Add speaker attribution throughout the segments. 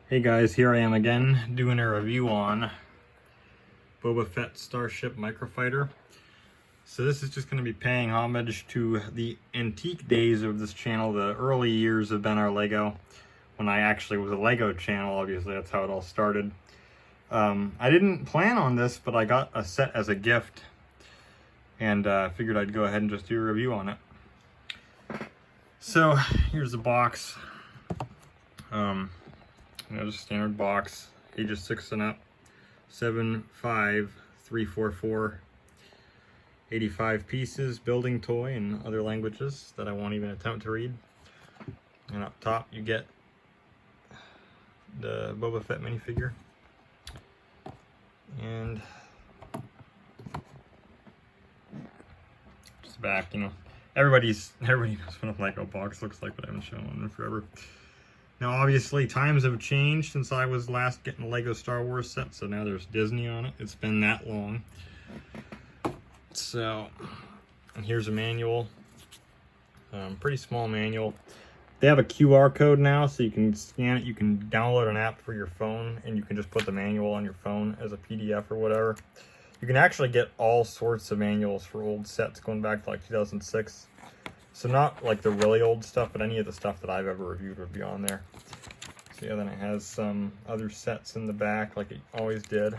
Speaker 1: Hey guys, here I am again doing a review on Boba Fett Starship microfighter. So this is just going to be paying homage to the antique days of this channel. The early years of Ben Our Lego, when I actually was a Lego channel. Obviously that's how it all started. I didn't plan on this, but I got a set as a gift and figured I'd go ahead and just do a review on it. So here's the box. Just standard box, ages 6 and up, 75344, 85 pieces, building toy, and other languages that I won't even attempt to read. And up top you get the Boba Fett minifigure. And just back, everybody knows what a Lego box looks like, but I haven't shown one in forever. Now, obviously, times have changed since I was last getting a Lego Star Wars set, so now there's Disney on it. It's been that long. So, and here's a manual. Pretty small manual. They have a QR code now, so you can scan it. You can download an app for your phone, and you can just put the manual on your phone as a PDF or whatever. You can actually get all sorts of manuals for old sets going back to like 2006. So not like the really old stuff, but any of the stuff that I've ever reviewed would be on there. So yeah, then it has some other sets in the back like it always did.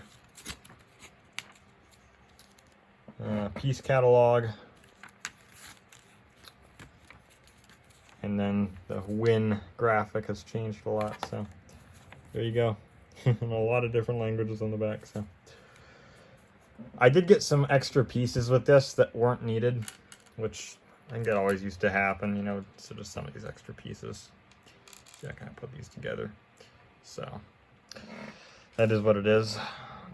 Speaker 1: Piece catalog. And then the win graphic has changed a lot, so there you go. And a lot of different languages on the back. So I did get some extra pieces with this that weren't needed, which I think that always used to happen, so just some of these extra pieces. Yeah, I kind of put these together. So that is what it is.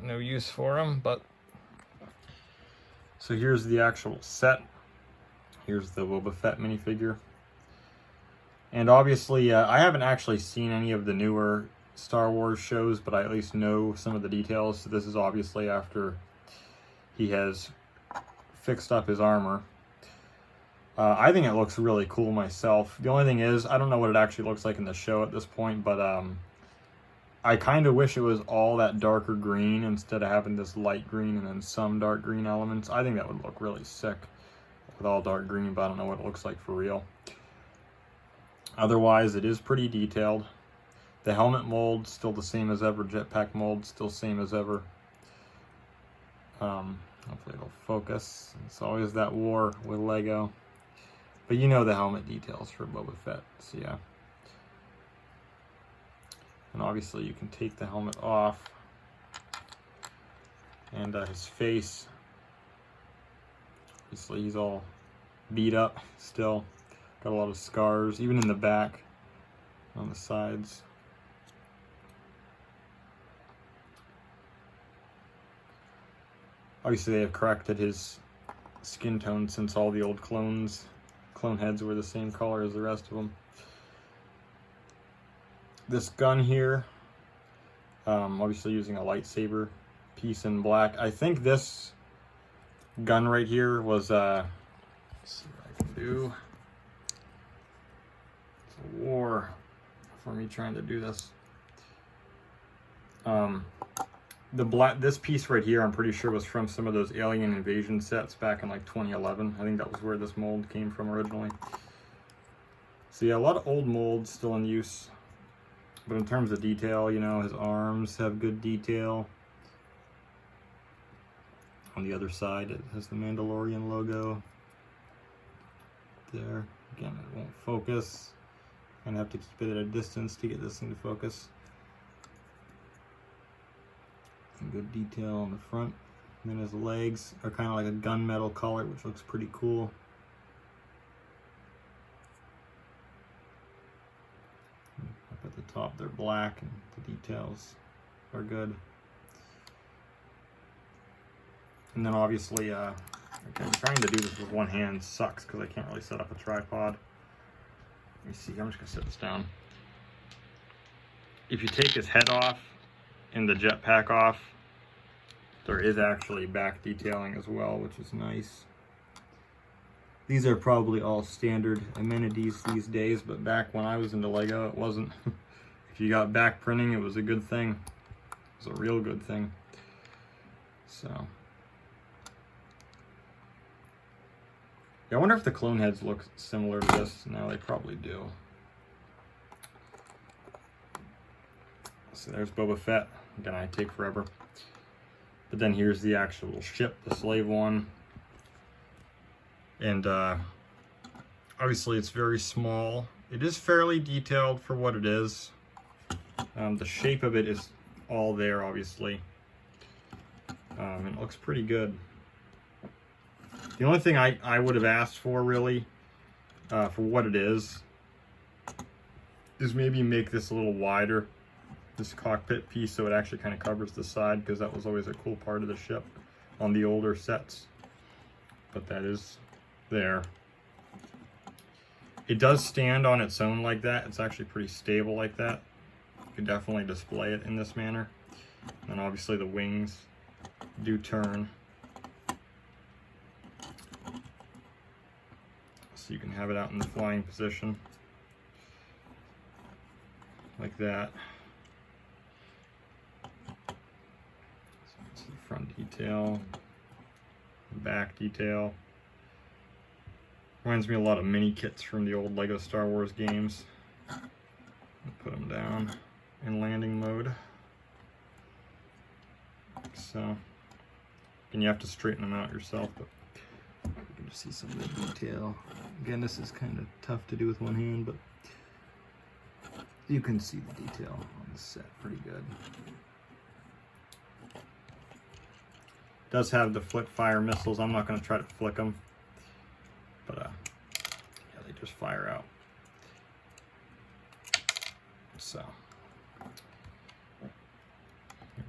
Speaker 1: No use for them, but so here's the actual set. Here's the Boba Fett minifigure. And obviously, I haven't actually seen any of the newer Star Wars shows, but I at least know some of the details. So this is obviously after he has fixed up his armor. I think it looks really cool myself. The only thing is, I don't know what it actually looks like in the show at this point, but I kind of wish it was all that darker green instead of having this light green and then some dark green elements. I think that would look really sick with all dark green, but I don't know what it looks like for real. Otherwise, it is pretty detailed. The helmet mold, still the same as ever. Jetpack mold, still same as ever. Hopefully it'll focus. It's always that war with Lego. But you know the helmet details for Boba Fett, so yeah. And obviously you can take the helmet off. And his face, obviously he's all beat up still. Got a lot of scars, even in the back, on the sides. Obviously they have corrected his skin tone since all the old clone heads were the same color as the rest of them. This gun here, obviously using a lightsaber piece in black. I think this gun right here was, let's see what I can do. It's a war for me trying to do this. This piece right here, I'm pretty sure was from some of those Alien Invasion sets back in like 2011. I think that was where this mold came from originally. So yeah, a lot of old molds still in use. But in terms of detail, his arms have good detail. On the other side, it has the Mandalorian logo. There, again, it won't focus. I'm gonna have to keep it at a distance to get this thing to focus. Good detail on the front. And then his legs are kind of like a gunmetal color, which looks pretty cool. Up at the top they're black and the details are good. And then obviously, again, trying to do this with one hand sucks because I can't really set up a tripod. Let me see, I'm just gonna set this down. If you take his head off and the jetpack off, there is actually back detailing as well, which is nice. These are probably all standard amenities these days, but back when I was into Lego, it wasn't. if you got back printing, it was a good thing. It was a real good thing. So yeah, I wonder if the clone heads look similar to this. No, they probably do. So there's Boba Fett. Again, I take forever. But then here's the actual ship, the slave one. And obviously it's very small. It is fairly detailed for what it is. The shape of it is all there, obviously. It looks pretty good. The only thing I would have asked for, really, for what it is maybe make this a little wider, this cockpit piece, so it actually kind of covers the side, because that was always a cool part of the ship on the older sets. But that is there. It does stand on its own like that. It's actually pretty stable like that. You can definitely display it in this manner. And obviously the wings do turn. So you can have it out in the flying position. Like that. So that's the front detail. The back detail. Reminds me a lot of mini kits from the old Lego Star Wars games. Put them down in landing mode. So, and you have to straighten them out yourself, but you can just see some of the detail. Again, this is kind of tough to do with one hand, but you can see the detail on the set pretty good. It does have the flick fire missiles. I'm not going to try to flick them, but yeah, they just fire out. So,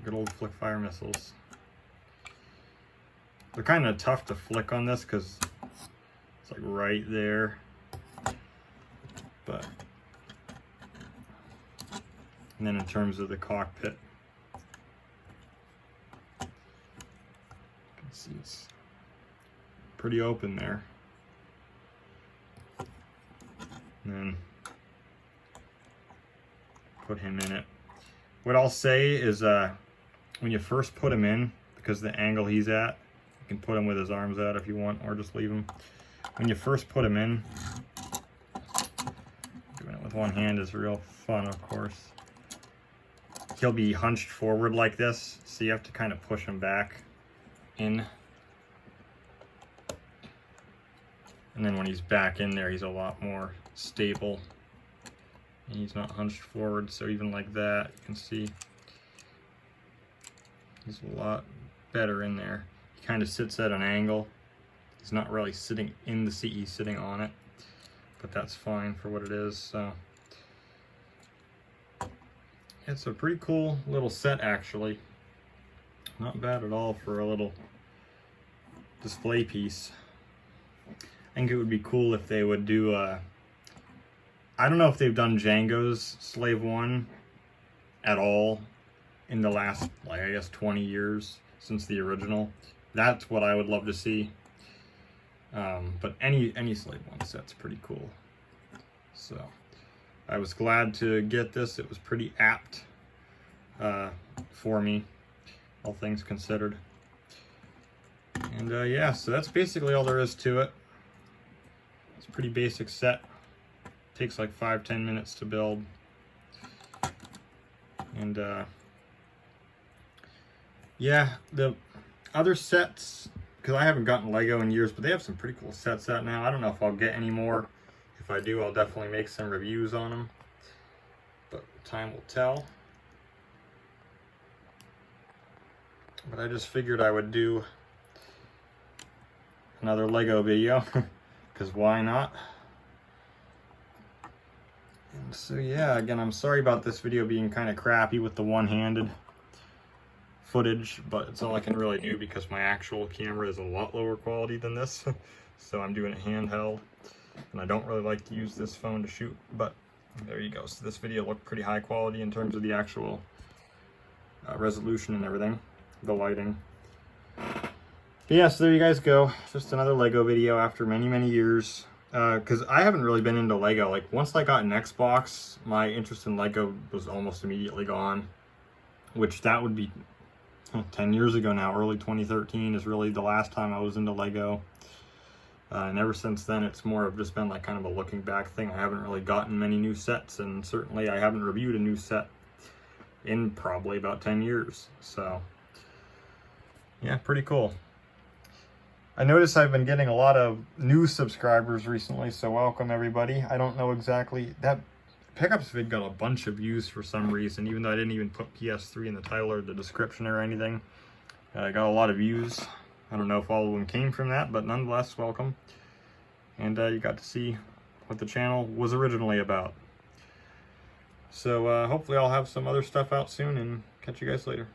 Speaker 1: good old flick fire missiles. They're kind of tough to flick on this because it's like right there, but and then in terms of the cockpit, you can see it's pretty open there. And then put him in it. What I'll say is when you first put him in, because the angle he's at, you can put him with his arms out if you want, or just leave him. When you first put him in, doing it with one hand is real fun, of course. He'll be hunched forward like this, so you have to kind of push him back in. And then when he's back in there, he's a lot more stable. And he's not hunched forward, so even like that, you can see he's a lot better in there. He kind of sits at an angle. He's not really sitting in the seat, he's sitting on it. But that's fine for what it is, so. It's a pretty cool little set, actually. Not bad at all for a little display piece. I think it would be cool if they would do I don't know if they've done Jango's Slave 1 at all in the last, like, I guess 20 years since the original. That's what I would love to see. But any Slave 1 set's pretty cool. So I was glad to get this. It was pretty apt for me, all things considered. And yeah, so that's basically all there is to it. It's a pretty basic set. Takes like 5-10 minutes to build. And yeah, the other sets, because I haven't gotten Lego in years, but they have some pretty cool sets out now. I don't know if I'll get any more. If I do, I'll definitely make some reviews on them, but time will tell. But I just figured I would do another Lego video, because why not? And so yeah, again, I'm sorry about this video being kind of crappy with the one-handed footage, but it's all I can really do because my actual camera is a lot lower quality than this. So I'm doing it handheld, and I don't really like to use this phone to shoot, but there you go. So this video looked pretty high quality in terms of the actual resolution and everything, the lighting. But yeah, so there you guys go. Just another Lego video after many, many years. because I haven't really been into Lego. Like, once I got an Xbox, my interest in Lego was almost immediately gone, which that would be 10 years ago now. Early 2013 is really the last time I was into Lego. And ever since then, it's more of just been like kind of a looking back thing. I haven't really gotten many new sets, and certainly I haven't reviewed a new set in probably about 10 years. So, yeah, pretty cool. I notice I've been getting a lot of new subscribers recently, so welcome everybody. I don't know exactly, that pickups vid got a bunch of views for some reason, even though I didn't even put PS3 in the title or the description or anything. I got a lot of views. I don't know if all of them came from that, but nonetheless, welcome. And you got to see what the channel was originally about. So hopefully I'll have some other stuff out soon, and catch you guys later.